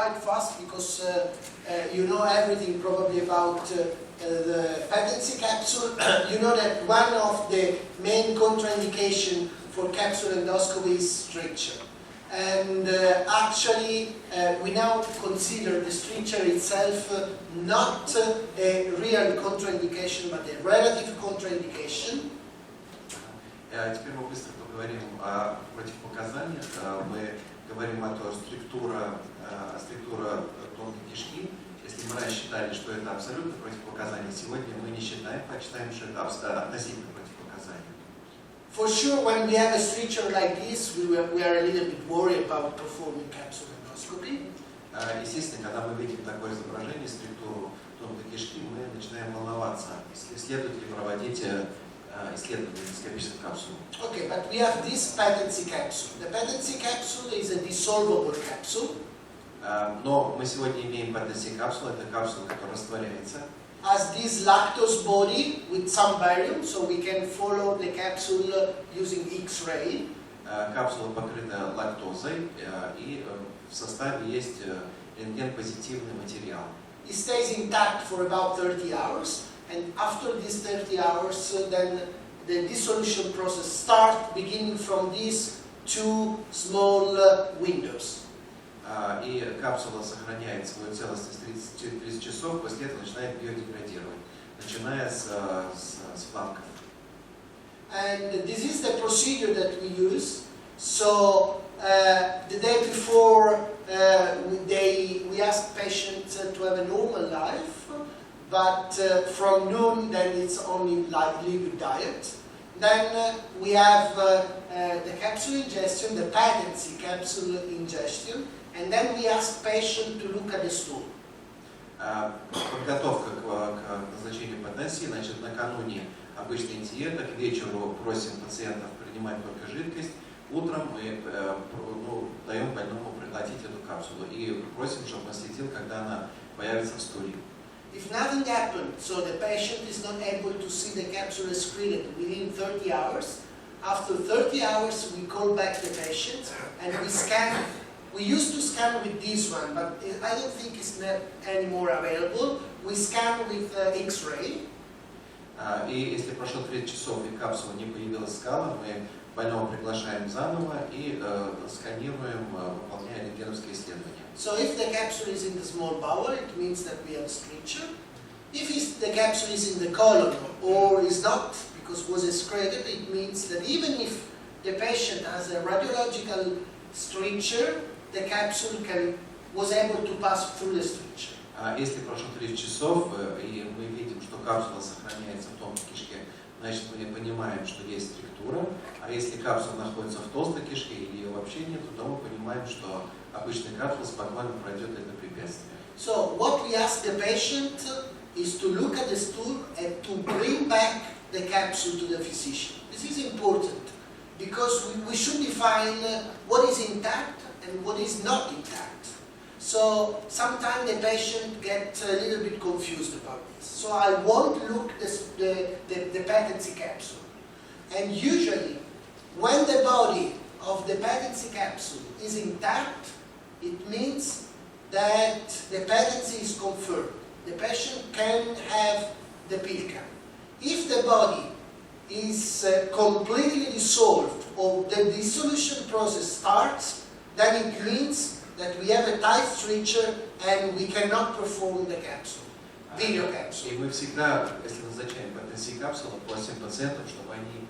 quite fast because you know everything probably about the patency capsule. You know that one of the main contraindications for capsule endoscopy is stricture. And actually, we now consider the stricture itself not a real contraindication, but a relative contraindication. Теперь мы быстро поговорим о противопоказаниях. Мы говорим о том, структура тонкой кишки. Если мы раньше считали, что это абсолютно противопоказание, сегодня мы не считаем, а считаем, что это относительно противопоказание. For sure, when we have a stricture like this, we are a little bit worried about performing capsule endoscopy. Естественно, когда мы видим такое изображение, структуру тонкой кишки, мы начинаем волноваться, следует ли проводить исследование эндоскопической капсулы. Okay, but we have this patency capsule. The patency capsule is a dissolvable capsule. Но мы сегодня имеем patency капсулу, это капсула, которая растворяется. Has this lactose body with some barium, so we can follow the capsule using X-ray. Капсула покрыта лактозой, и в составе есть рентген-позитивный материал. It stays intact for about 30 hours, and after these 30 hours, then the dissolution process starts, beginning from these two small windows. И капсула сохраняет свою целостность 30 часов, после этого начинает биодеградировать, начиная с фланков. And this is the procedure that we use. So the day before, we ask patients to have a normal life, but from noon, then it's only like liquid diet. Then we have the capsule ingestion, the patency capsule ingestion, and then we ask patient to look at the stool. Подготовка к назначению патенции, значит, накануне обычной диеты, к вечеру просим пациентов принимать только жидкость, утром мы даем больному проглотить эту капсулу и просим, чтобы он следил, когда она появится в стуле. If nothing happened, so the patient is not able to see the capsule excreted within 30 hours, after 30 hours we call back the patient and we scan. We used to scan with this one, but I don't think it's not anymore available. We scan with X-ray. И если прошло 30 часов и капсула не появилась скала, мы больного приглашаем заново и сканируем, выполняя рентгеновские исследования. So if the capsule is in the small bowel, it means that we have stricture. If the capsule is in the colon or is not, because it was excreted, it means that even if the patient has a radiological stricture, the capsule was able to pass through the stricture. Если прошло 30 часов и мы видим, что капсула сохраняется в тонкой кишке, значит мы понимаем, что есть структура. А если капсула находится в толстой кишке или ее вообще нет, то мы понимаем, что обычная капсула спокойно пройдет это препятствие. So what we ask the patient is to look at the stool and to bring back the capsule to the physician. This is important because we should define what is intact and what is not intact. So sometimes the patient gets a little bit confused about this. So I won't look at the patency capsule. And usually, when the body of the patency capsule is intact, it means that the patency is confirmed. The patient can have the pill cap. If the body is completely dissolved or the dissolution process starts, then it means that we have a tight stricture and we cannot perform the capsule, video capsule. И мы всегда, если назначаем patency капсулу, просим пациентов, чтобы они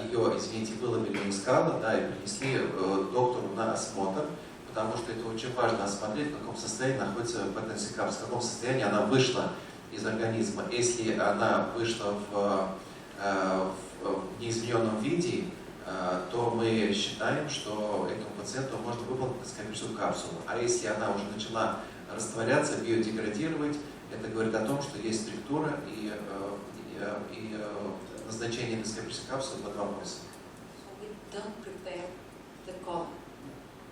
ее, извините, выловили из скала, да, и принесли доктору на осмотр, потому что это очень важно осмотреть, в каком состоянии находится patency капсула, в каком состоянии она вышла из организма. Если она вышла в неизмененном виде, то мы считаем, что этому пациенту можно выполнить эндоскопическую капсулу. А если она уже начала растворяться, биодеградировать, это говорит о том, что есть структура и назначение эндоскопической капсулы под вопросом. So we don't prepare the colon.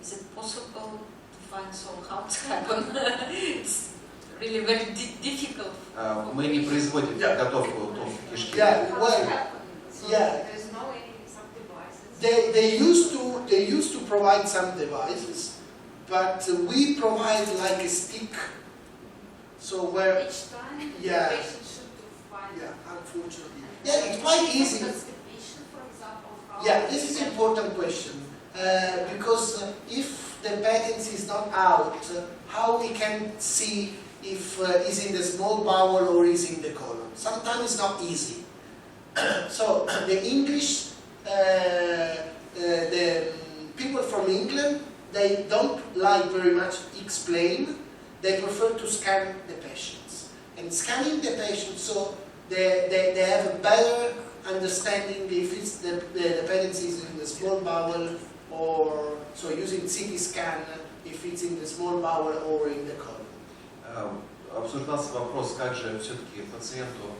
Is it possible to find how it happened? It's really very difficult. Мы не производим подготовку тонкой кишки. They used to provide some devices, but we provide like a stick, so where, Each time yeah, the patient should find unfortunately. Yeah, it's quite easy. constipation, for example. Yeah, this is an important question, because if the patency is not out, how we can see if is in the small bowel or is in the colon? Sometimes it's not easy. So the English, the people from England, they don't like very much explain. They prefer to scan the patients. And scanning the patients, so they have a better understanding if it's the patency is in the small bowel, or so using CT scan if it's in the small bowel or in the colon. Обсуждался вопрос, как же все-таки пациенту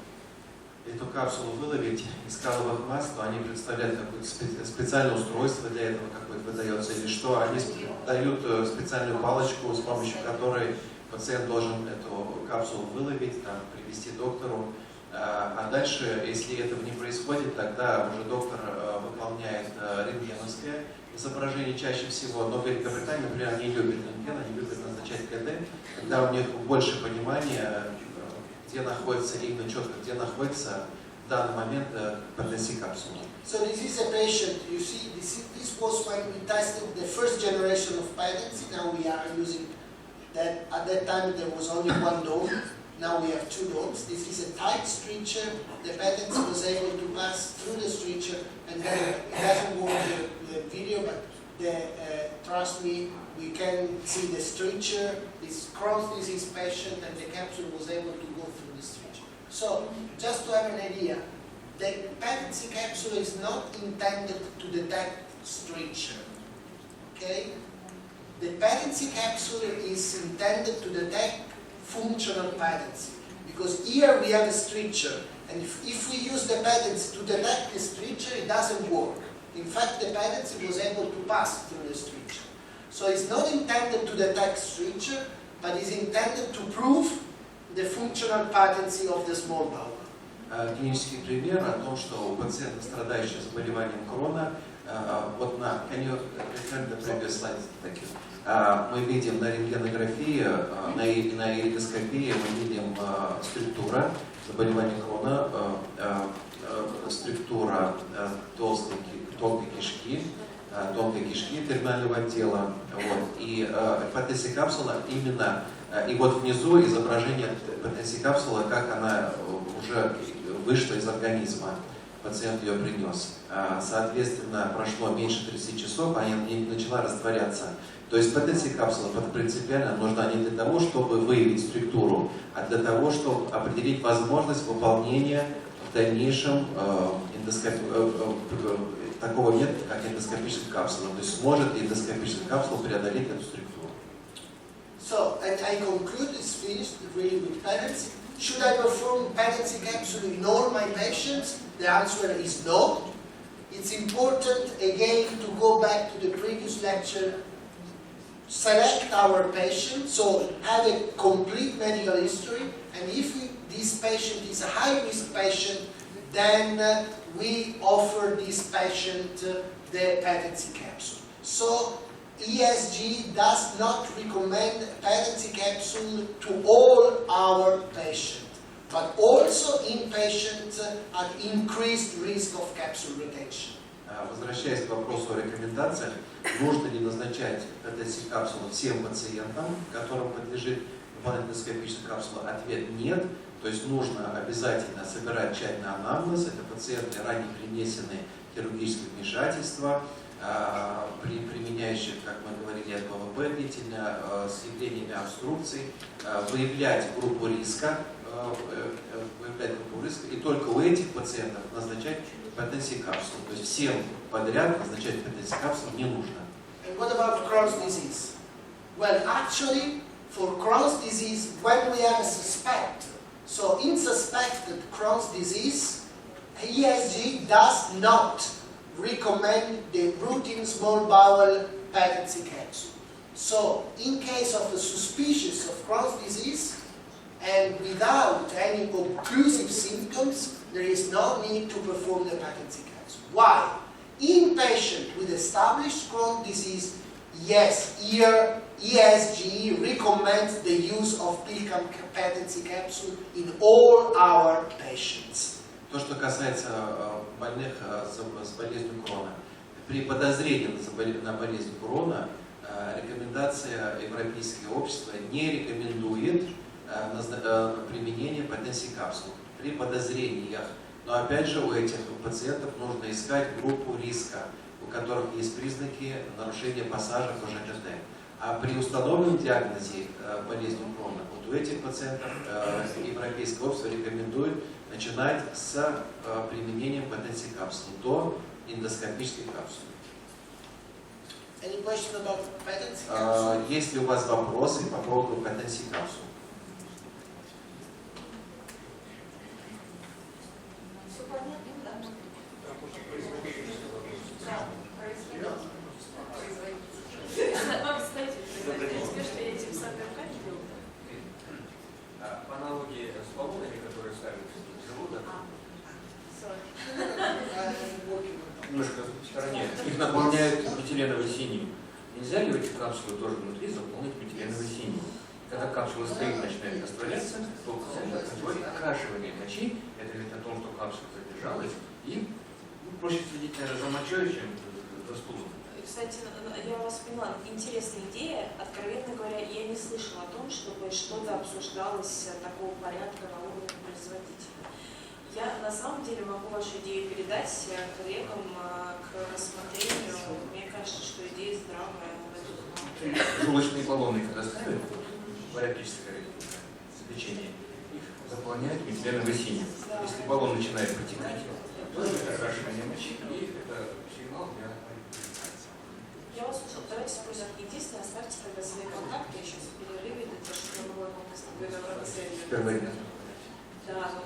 эту капсулу выловить из каловых масс, то они представляют какое-то специальное устройство для этого, какое-то выдается, или что они дают специальную палочку, с помощью которой пациент должен эту капсулу выловить, там, привести доктору. А дальше, если этого не происходит, тогда уже доктор выполняет рентгеновское изображение чаще всего. Но в Великобритании, например, не любят рентген, они любят назначать КТ, когда у них больше понимания, где находится, именно четко, где находится в данный момент Patency Capsule. So this is a patient, you see, this was when we tested the first generation of patency. Now we are using that. At that time there was only one dome. Now we have two domes. This is a tight stricture. The patency was able to pass through the stricture, and then it doesn't work the video, but trust me, we can see the stricture. This Crohn's disease patient, and the capsule was able to go through the stricture. So, just to have an idea, the patency capsule is not intended to detect stricture. Okay? The patency capsule is intended to detect functional patency, because here we have a stricture, and if we use the patency to detect the stricture, it doesn't work. In fact, the patency was able to pass through the stricture. So it's not intended to detect stricture, but is intended to prove the functional patency of the small bowel. Клинический пример о том, что у пациента, страдающего заболеванием Крона, вот на мы видим на рентгенографии, на эригоскопии мы видим структура заболевания Крона, структура тонкой кишки терминального отдела. Вот. И Patency капсула именно, и вот внизу изображение Patency капсулы, как она уже вышла из организма. Пациент ее принес. Соответственно, прошло меньше 30 часов, она начала растворяться. То есть Patency капсула принципиально нужна не для того, чтобы выявить структуру, а для того, чтобы определить возможность выполнения в дальнейшем такого метода, как эндоскопическая капсула. То есть сможет ли эндоскопическая капсула преодолеть эту структуру. So, and I conclude, it's finished really with patency. Should I perform Patency capsule in all my patients? The answer is no. It's important, again, to go back to the previous lecture, select our patient, so have a complete medical history, and if this patient is a high-risk patient, then we offer this patient the Patency capsule. So, ESG does not recommend Patency capsule to all our patients, but also in patients at increased risk of capsule retention. Возвращаясь к вопросу о рекомендациях, нужно ли назначать Patency капсулу всем пациентам, которым подлежит эндоскопическая капсула? Ответ нет. То есть нужно обязательно собирать тщательно анамнез. Это пациенты, ранее перенесенные хирургические вмешательства, применяющих, как мы говорили, ПВП длительно, с явлениями обструкций, выявлять группу риска, и только у этих пациентов назначать Patency капсулу. То есть всем подряд назначать Patency капсулу не нужно. And what about Crohn's disease? Well, actually, for Crohn's disease, when we have a suspect, so in suspected Crohn's disease, ESG does not recommend the routine small bowel Patency capsule. So, in case of a suspicious of Crohn's disease and without any occlusive symptoms, there is no need to perform the Patency capsule. Why? In patients with established Crohn's disease, yes, here ESG recommends the use of patency capsule in all our patients. То, что касается больных с болезнью Крона. При подозрении на болезнь Крона рекомендация Европейского общества не рекомендует применение Patency Capsule при подозрениях. Но опять же у этих пациентов нужно искать группу риска, у которых есть признаки нарушения пассажа в ЖКТ. А при установленном диагнозе болезни Крона, вот у этих пациентов Европейское общество рекомендует начинать с применением Patency Capsule до эндоскопических капсул. Any question about Patency Capsule? Есть ли у вас вопросы по поводу Patency Capsule? Все понятно, да? По аналогии с баллонами, которые ставятся в желудок, немножко в стороне, их наполняют метиленовой синью. Нельзя ли в эти капсулы тоже внутри заполнить метиленовой синью? Когда капсула стоит, начинает растворяться, то происходит окрашивание мочи. Это говорит о том, что капсула задержалась, и проще следить, наверное, за мочой, чем за стулом. Кстати, я вас поняла, интересная идея. Откровенно говоря, я не слышала о том, чтобы что-то обсуждалось такого порядка на уровне производителя. Я на самом деле могу вашу идею передать коллегам к рассмотрению. Мне кажется, что идея здравая. Желудочные баллоны, когда ставят бариатрическое лечение, их заполняют метиленовой синью. Если баллон начинает протекать, то это окрашивание мочи, и это сигнал для... Я вас слушала. Давайте спросим. Единственное, оставьте тогда свои контакты. Я сейчас в перерыве, для того, чтобы я могла с тобой добраться. Первое. Да.